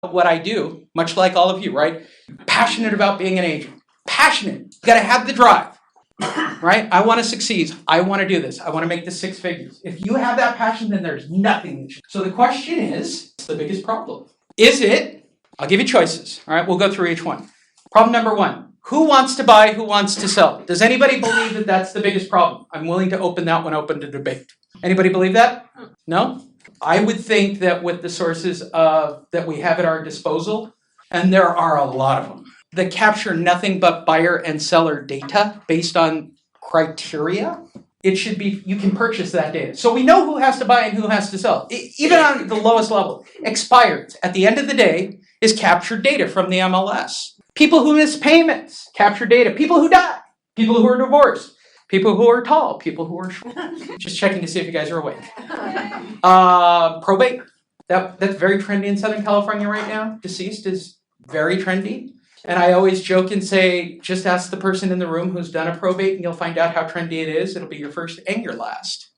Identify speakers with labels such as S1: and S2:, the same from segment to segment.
S1: what I do, much like all of you, right? Passionate about being an agent. Passionate. You got to have the drive, right? I want to succeed. I want to do this. I want to make the 6 figures. If you have that passion, then there's nothing. So the question is, what's the biggest problem? Is it, I'll give you choices. All right, we'll go through each one. Problem number 1, who wants to buy, who wants to sell? Does anybody believe that that's the biggest problem? I'm willing to open that one open to debate. Anybody believe that? No? I would think that with the sources that we have at our disposal, and there are a lot of them, that capture nothing but buyer and seller data based on criteria, it should be, you can purchase that data. So we know who has to buy and who has to sell. Even on the lowest level, expireds, at the end of the day, is captured data from the MLS. People who miss payments, capture data. People who die, people who are divorced, people who are tall, people who are short. Just checking to see if you guys are awake. Probate, that's very trendy in Southern California right now. Deceased is very trendy. And I always joke and say, just ask the person in the room who's done a probate and you'll find out how trendy it is. It'll be your first and your last.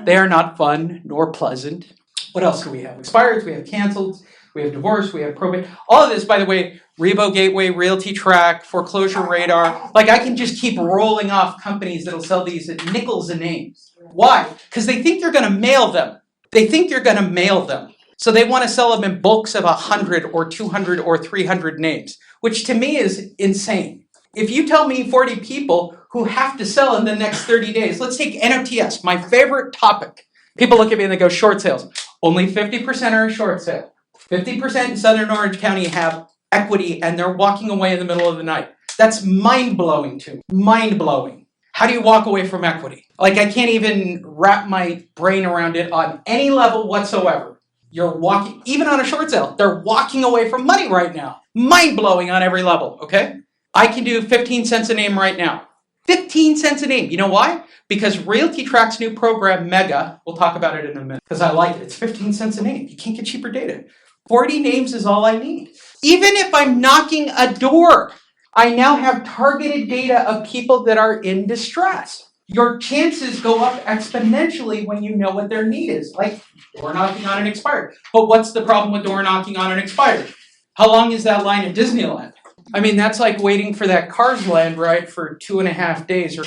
S1: They are not fun nor pleasant. What else do we have? Expireds, we have canceled, we have divorce, we have probate. All of this, by the way, Revo Gateway, Realty Track, Foreclosure Radar. Like I can just keep rolling off companies that'll sell these at nickels a name. Why? Because they think you're going to mail them. They think you're going to mail them. So they want to sell them in bulks of 100 or 200 or 300 names, which to me is insane. If you tell me 40 people who have to sell in the next 30 days, let's take NOTS, my favorite topic. People look at me and they go, short sales. Only 50% are a short sale. 50% in Southern Orange County have equity and they're walking away in the middle of the night. That's mind-blowing to me. Mind-blowing. How do you walk away from equity? Like I can't even wrap my brain around it on any level whatsoever. You're walking, even on a short sale, they're walking away from money right now. Mind-blowing on every level, okay? I can do 15 cents a name right now. 15 cents a name. You know why? Because Realty Track's new program, Mega, we'll talk about it in a minute, because I like it. It's 15 cents a name. You can't get cheaper data. 40 names is all I need. Even if I'm knocking a door, I now have targeted data of people that are in distress. Your chances go up exponentially when you know what their need is. Like door knocking on an expired. But what's the problem with door knocking on an expired? How long is that line at Disneyland? I mean, that's like waiting for that Cars Land ride for 2.5 days. Or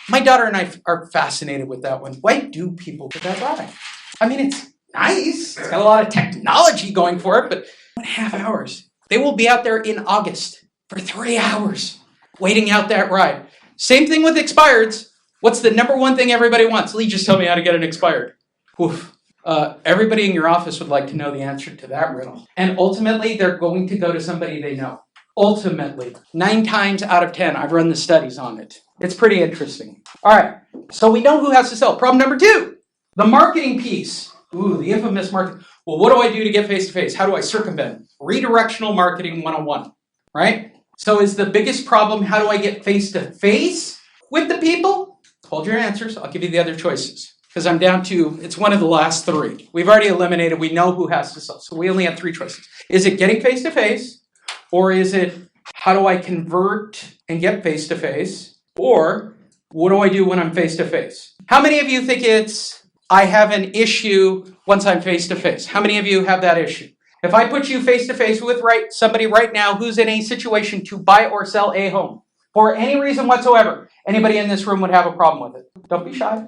S1: my daughter and I are fascinated with that one. Why do people get that ride? I mean, it's nice. It's got a lot of technology going for it, but 2.5 hours. They will be out there in August for 3 hours waiting out that ride. Same thing with expireds. What's the number one thing everybody wants? Lee, just tell me how to get an expired. Oof. Everybody in your office would like to know the answer to that riddle. And ultimately, they're going to go to somebody they know. Ultimately, 9 times out of 10, I've run the studies on it. It's pretty interesting. All right, so we know who has to sell. Problem number 2, the marketing piece. Ooh, the infamous marketing. Well, what do I do to get face-to-face? How do I circumvent? Redirectional Marketing 101, right? So is the biggest problem, how do I get face-to-face with the people? Hold your answers. I'll give you the other choices. Because I'm down to, it's one of the last 3. We've already eliminated, we know who has to sell. So we only have 3 choices. Is it getting face-to-face? Or is it, how do I convert and get face-to-face? Or what do I do when I'm face-to-face? How many of you think it's, I have an issue once I'm face-to-face? How many of you have that issue? If I put you face-to-face with somebody right now who's in a situation to buy or sell a home, for any reason whatsoever, anybody in this room would have a problem with it. Don't be shy.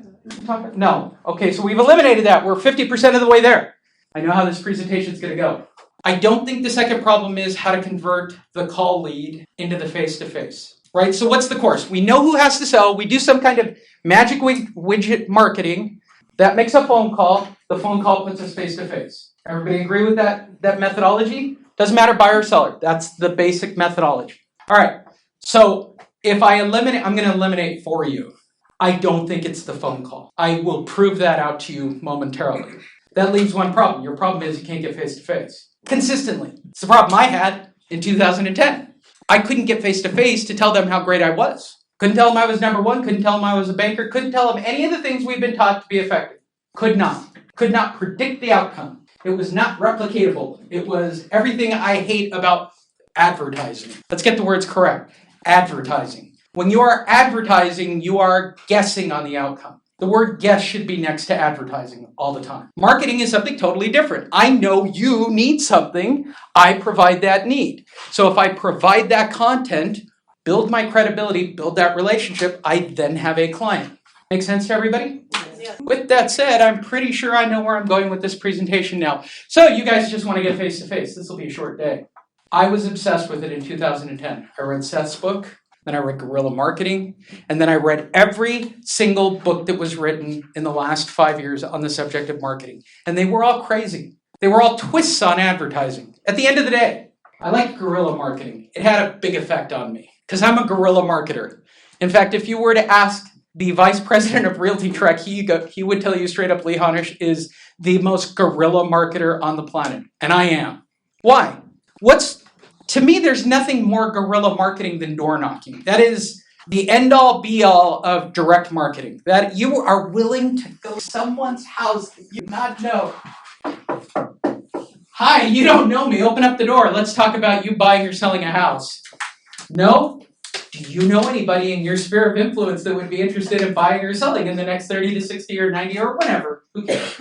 S1: No. Okay, so we've eliminated that. We're 50% of the way there. I know how this presentation is going to go. I don't think the second problem is how to convert the call lead into the face-to-face, right? So what's the course? We know who has to sell. We do some kind of magic widget marketing that makes a phone call. The phone call puts us face-to-face. Everybody agree with that methodology? Doesn't matter buyer or seller. That's the basic methodology. All right. So if I eliminate, I'm going to eliminate for you. I don't think it's the phone call. I will prove that out to you momentarily. That leaves one problem. Your problem is you can't get face-to-face consistently. It's the problem I had in 2010. I couldn't get face-to-face to tell them how great I was. Couldn't tell them I was number 1. Couldn't tell them I was a banker. Couldn't tell them any of the things we've been taught to be effective. Could not. Could not predict the outcome. It was not replicatable. It was everything I hate about advertising. Let's get the words correct. Advertising. When you are advertising, you are guessing on the outcome. The word guess should be next to advertising all the time. Marketing is something totally different. I know you need something. I provide that need. So if I provide that content, build my credibility, build that relationship, I then have a client. Make sense to everybody?
S2: Yes.
S1: With that said, I'm pretty sure I know where I'm going with this presentation now. So you guys just want to get face to face. This will be a short day. I was obsessed with it in 2010. I read Seth's book, then I read Guerrilla Marketing, and then I read every single book that was written in the last 5 years on the subject of marketing. And they were all crazy. They were all twists on advertising. At the end of the day, I liked guerrilla marketing. It had a big effect on me because I'm a guerrilla marketer. In fact, if you were to ask the vice president of Realty Trek, he would tell you straight up, Lee Honish is the most guerrilla marketer on the planet. And I am. Why? To me, there's nothing more guerrilla marketing than door knocking. That is the end-all, be-all of direct marketing. That you are willing to go to someone's house that you do not know. Hi, you don't know me. Open up the door. Let's talk about you buying or selling a house. No? Do you know anybody in your sphere of influence that would be interested in buying or selling in the next 30 to 60 or 90 or whatever? Who cares?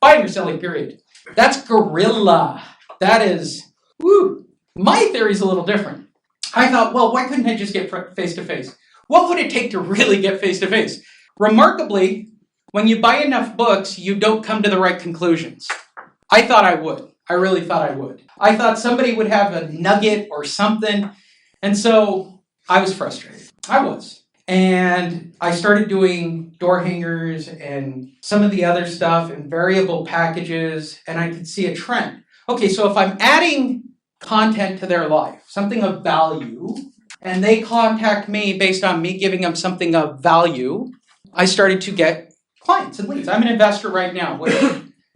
S1: Buying or selling, period. That's guerrilla. That is, woo. My theory is a little different. I thought, well, why couldn't I just get face-to-face? What would it take to really get face-to-face? Remarkably, when you buy enough books, you don't come to the right conclusions. I thought I would. I really thought I would. I thought somebody would have a nugget or something, and so I was frustrated. I was. And I started doing door hangers and some of the other stuff and variable packages, and I could see a trend. Okay, so if I'm adding content to their life, something of value, and they contact me based on me giving them something of value, I started to get clients and leads. I'm an investor right now, which,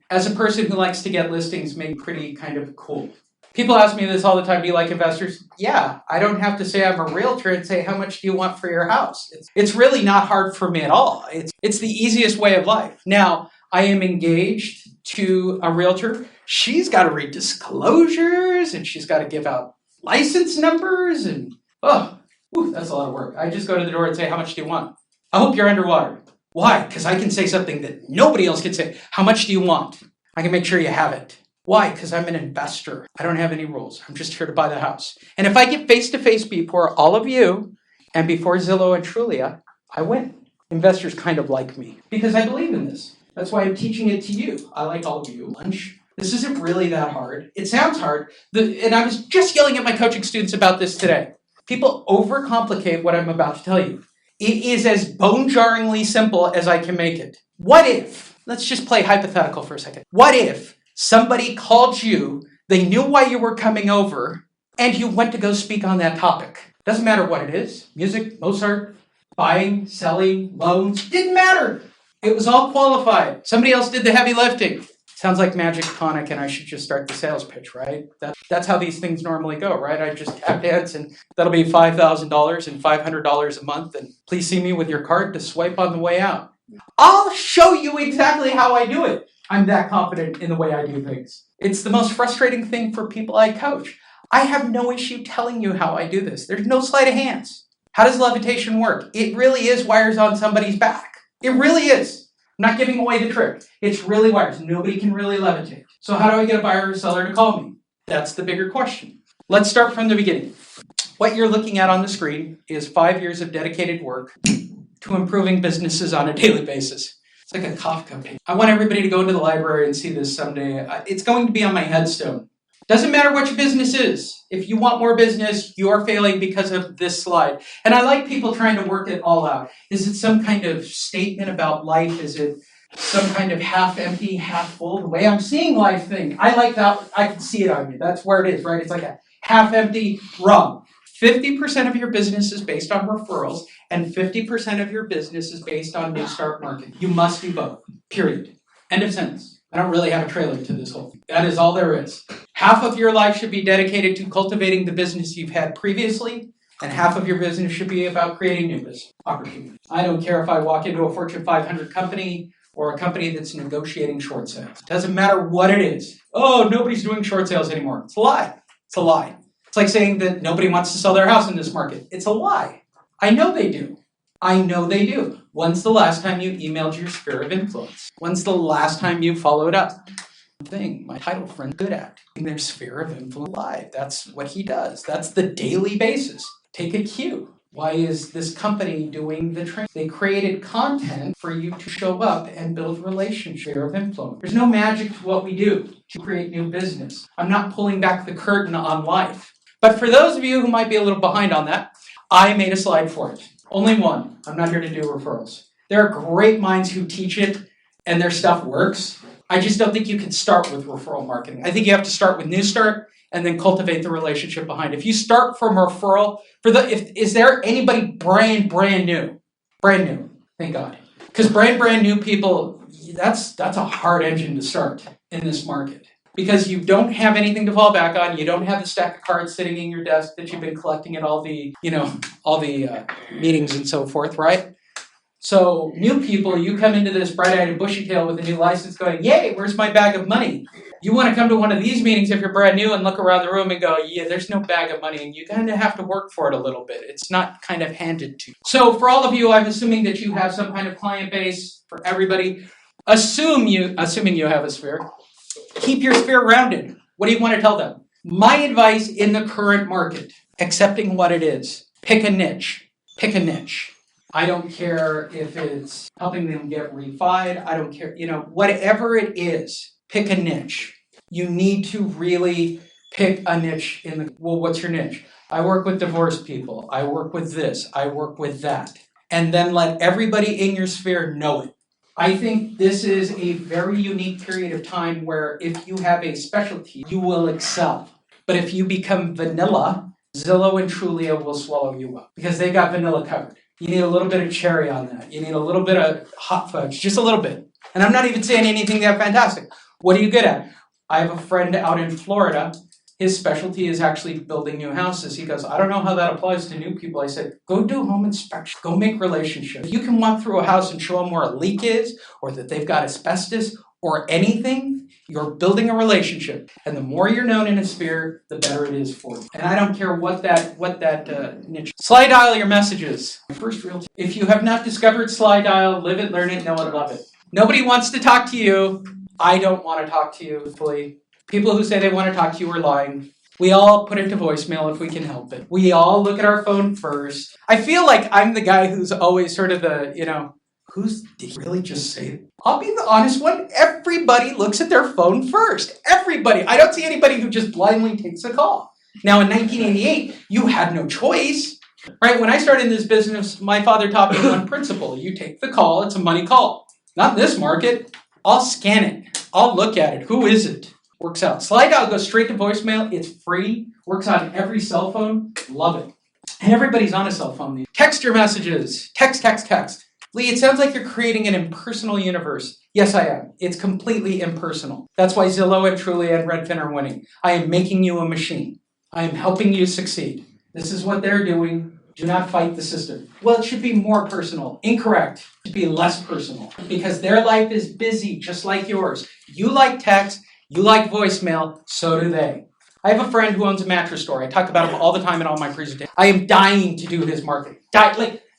S1: as a person who likes to get listings, made pretty kind of cool. People ask me this all the time, do you like investors? Yeah, I don't have to say I'm a realtor and say, how much do you want for your house? It's really not hard for me at all. It's the easiest way of life. Now, I am engaged to a realtor. She's got to read disclosures and she's got to give out license numbers and, that's a lot of work. I just go to the door and say, how much do you want? I hope you're underwater. Why? Because I can say something that nobody else can say. How much do you want? I can make sure you have it. Why? Because I'm an investor. I don't have any rules. I'm just here to buy the house. And if I get face-to-face before all of you and before Zillow and Trulia, I win. Investors kind of like me because I believe in this. That's why I'm teaching it to you. I like all of you. Lunch. This isn't really that hard. It sounds hard. And I was just yelling at my coaching students about this today. People overcomplicate what I'm about to tell you. It is as bone-jarringly simple as I can make it. What if, let's just play hypothetical for a second. What if somebody called you, they knew why you were coming over, and you went to go speak on that topic? Doesn't matter what it is. Music, Mozart, buying, selling, loans. Didn't matter. It was all qualified. Somebody else did the heavy lifting. Sounds like magic tonic, and I should just start the sales pitch, right? That's how these things normally go, right? I just tap dance, and that'll be $5,000 and $500 a month, and please see me with your card to swipe on the way out. I'll show you exactly how I do it. I'm that confident in the way I do things. It's the most frustrating thing for people I coach. I have no issue telling you how I do this. There's no sleight of hands. How does levitation work? It really is wires on somebody's back. It really is. I'm not giving away the trick. It's really wires. Nobody can really levitate. So how do I get a buyer or seller to call me? That's the bigger question. Let's start from the beginning. What you're looking at on the screen is 5 years of dedicated work to improving businesses on a daily basis. It's like a Kafka page. I want everybody to go into the library and see this someday. It's going to be on my headstone. Doesn't matter what your business is. If you want more business, you're failing because of this slide. And I like people trying to work it all out. Is it some kind of statement about life? Is it some kind of half empty, half full? The way I'm seeing life thing. I like that. I can see it on you. That's where it is, right? It's like a half empty, wrong. 50% of your business is based on referrals, and 50% of your business is based on new start marketing. You must do both, period. End of sentence. I don't really have a trailer to this whole thing. That is all there is. Half of your life should be dedicated to cultivating the business you've had previously, and half of your business should be about creating new business opportunities. I don't care if I walk into a Fortune 500 company or a company that's negotiating short sales. It doesn't matter what it is. Oh, nobody's doing short sales anymore. It's a lie. It's a lie. It's like saying that nobody wants to sell their house in this market. It's a lie. I know they do. I know they do. When's the last time you emailed your sphere of influence? When's the last time you followed up? Thing my title friend good at in their sphere of influence live. That's what he does. That's the daily basis. Take a cue. Why is this company doing the training? They created content for you to show up and build relationship of influence. There's no magic to what we do to create new business. I'm not pulling back the curtain on life. But for those of you who might be a little behind on that, I made a slide for it. Only one. I'm not here to do referrals. There are great minds who teach it and their stuff works. I just don't think you can start with referral marketing. I think you have to start with New Start and then cultivate the relationship behind it. If you start from referral, is there anybody brand new? Brand new, thank God. Because brand new people, that's a hard engine to start in this market. Because you don't have anything to fall back on. You don't have the stack of cards sitting in your desk that you've been collecting at all the meetings and so forth, right? So new people, you come into this bright-eyed and bushy-tailed with a new license going, yay, where's my bag of money? You want to come to one of these meetings if you're brand new and look around the room and go, yeah, there's no bag of money, and you kind of have to work for it a little bit. It's not kind of handed to you. So for all of you, I'm assuming that you have some kind of client base. For everybody, assuming you have a sphere, keep your sphere rounded. What do you want to tell them? My advice in the current market, accepting what it is, pick a niche. Pick a niche. I don't care if it's helping them get refied. I don't care, whatever it is, pick a niche. You need to really pick a niche what's your niche? I work with divorced people. I work with this. I work with that. And then let everybody in your sphere know it. I think this is a very unique period of time where if you have a specialty, you will excel. But if you become vanilla, Zillow and Trulia will swallow you up because they got vanilla covered. You need a little bit of cherry on that. You need a little bit of hot fudge, just a little bit. And I'm not even saying anything that fantastic. What are you good at? I have a friend out in Florida. His specialty is actually building new houses. He goes, I don't know how that applies to new people. I said, go do home inspection. Go make relationships. If you can walk through a house and show them where a leak is or that they've got asbestos or anything, you're building a relationship. And the more you're known in a sphere, the better it is for you. And I don't care what that niche. Slide dial your messages. First real tip. If you have not discovered slide dial, live it, learn it, know it, love it. Nobody wants to talk to you. I don't want to talk to you fully. People who say they want to talk to you are lying. We all put it to voicemail if we can help it. We all look at our phone first. I feel like I'm the guy who's always sort of the, did he really just say it? I'll be the honest one. Everybody looks at their phone first. Everybody. I don't see anybody who just blindly takes a call. Now, in 1988, you had no choice. Right? When I started in this business, my father taught me one principle. You take the call, it's a money call. Not in this market. I'll scan it. I'll look at it. Who is it? Works out. Slide dial goes straight to voicemail. It's free. Works on every cell phone. Love it. And everybody's on a cell phone. Text your messages. Text. Lee, it sounds like you're creating an impersonal universe. Yes, I am. It's completely impersonal. That's why Zillow and Trulia and Redfin are winning. I am making you a machine. I am helping you succeed. This is what they're doing. Do not fight the system. Well, it should be more personal. Incorrect. It should be less personal. Because their life is busy, just like yours. You like text. You like voicemail. So do they. I have a friend who owns a mattress store. I talk about him all the time in all my presentations. I am dying to do his marketing.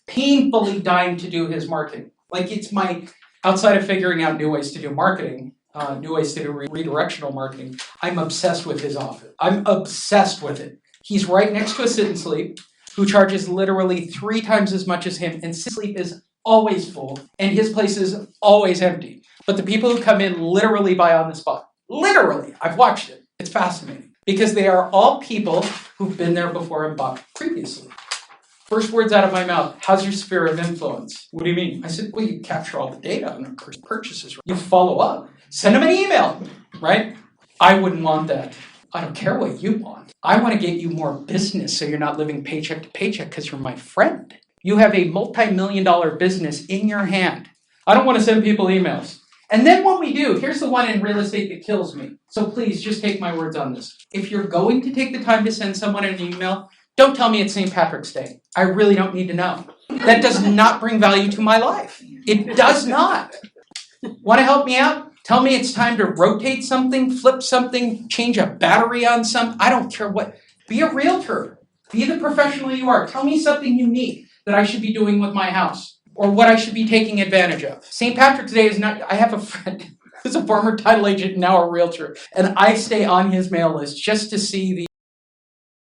S1: Painfully dying to do his marketing. It's my, outside of figuring out new ways to do marketing, new ways to do redirectional marketing, I'm obsessed with his office. I'm obsessed with it. He's right next to a Sit and Sleep who charges literally 3 times as much as him, and Sit and Sleep is always full, and his place is always empty. But the people who come in literally buy on the spot. Literally. I've watched it. It's fascinating. Because they are all people who've been there before and bought previously. First words out of my mouth, how's your sphere of influence? What do you mean? I said, well, you capture all the data on the purchases. You follow up. Send them an email, right? I wouldn't want that. I don't care what you want. I want to get you more business so you're not living paycheck to paycheck because you're my friend. You have a multi-million-dollar business in your hand. I don't want to send people emails. And then what we do, here's the one in real estate that kills me. So please, just take my words on this. If you're going to take the time to send someone an email, don't tell me it's St. Patrick's Day. I really don't need to know. That does not bring value to my life. It does not. Want to help me out? Tell me it's time to rotate something, flip something, change a battery on something. I don't care what. Be a realtor. Be the professional you are. Tell me something unique that I should be doing with my house. or what I should be taking advantage of. St. Patrick's Day is not, I have a friend who's a former title agent, now a realtor, and I stay on his mail list just to see the